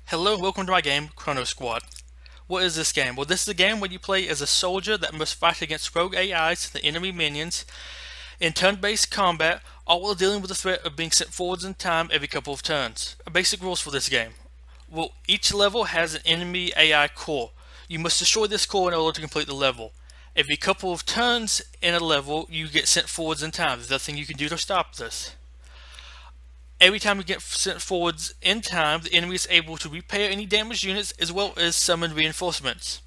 Hello and welcome to my game, Chrono Squad. What is this game? Well, this is a game where you play as a soldier that must fight against rogue AIs, the enemy minions, in turn-based combat, all while dealing with the threat of being sent forwards in time every couple of turns. Basic rules for this game. Well, each level has an enemy AI core. You must destroy this core in order to complete the level. Every couple of turns in a level, you get sent forwards in time. There's nothing you can do to stop this. Every time you get sent forwards in time, the enemy is able to repair any damaged units as well as summon reinforcements.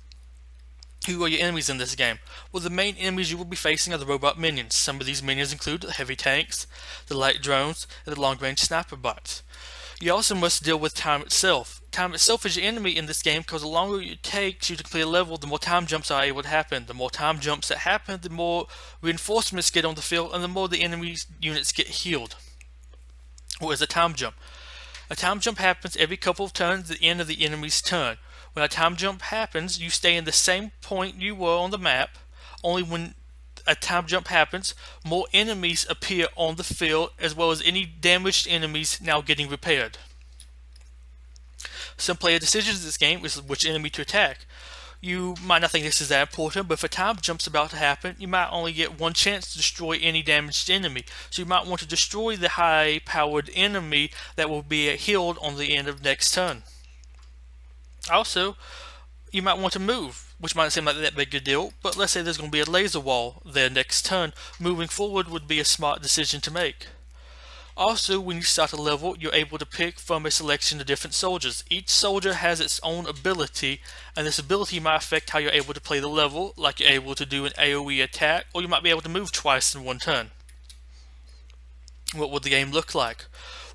Who are your enemies in this game? Well, the main enemies you will be facing are the robot minions. Some of these minions include the heavy tanks, the light drones, and the long-range sniper bots. You also must deal with time itself. Time itself is your enemy in this game because the longer it takes you to clear a level, the more time jumps are able to happen. The more time jumps that happen, the more reinforcements get on the field, and the more the enemy's units get healed. What is a time jump? A time jump happens every couple of turns at the end of the enemy's turn. When a time jump happens, you stay in the same point you were on the map, only when a time jump happens, more enemies appear on the field as well as any damaged enemies now getting repaired. Some player decisions in this game is which enemy to attack. You might not think this is that important, but if a time jump's about to happen, you might only get one chance to destroy any damaged enemy. So you might want to destroy the high-powered enemy that will be healed on the end of next turn. Also, you might want to move, which might seem like that big a deal, but let's say there's going to be a laser wall there next turn. Moving forward would be a smart decision to make. Also, when you start a level, you're able to pick from a selection of different soldiers. Each soldier has its own ability, and this ability might affect how you're able to play the level, like you're able to do an AoE attack, or you might be able to move twice in one turn. What would the game look like?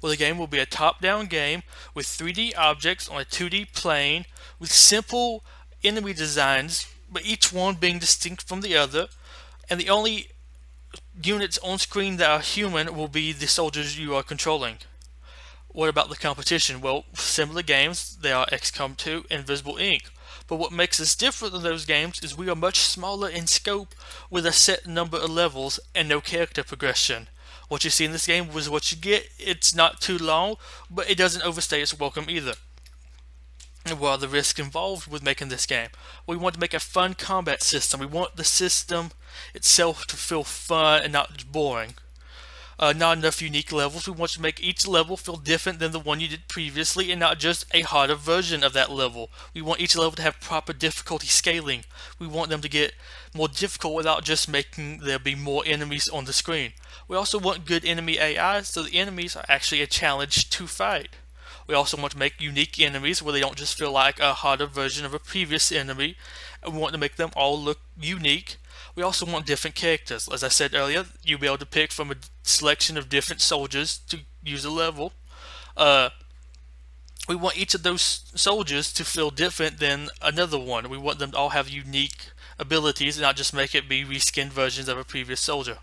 Well, the game will be a top-down game with 3D objects on a 2D plane, with simple enemy designs, but each one being distinct from the other, and the only units on screen that are human will be the soldiers you are controlling. What about the competition? Well, similar games, they are XCOM 2 and Invisible Ink. But what makes us different than those games is we are much smaller in scope with a set number of levels and no character progression. What you see in this game was what you get. It's not too long, but it doesn't overstay its welcome either. And what are the risks involved with making this game? We want to make a fun combat system. We want the system itself to feel fun and not just boring. Not enough unique levels. We want to make each level feel different than the one you did previously and not just a harder version of that level. We want each level to have proper difficulty scaling. We want them to get more difficult without just making there be more enemies on the screen. We also want good enemy AI so the enemies are actually a challenge to fight. We also want to make unique enemies where they don't just feel like a harder version of a previous enemy. And we want to make them all look unique. We also want different characters. As I said earlier, you'll be able to pick from a selection of different soldiers to use a level. We want each of those soldiers to feel different than another one. We want them to all have unique abilities and not just make it be reskinned versions of a previous soldier.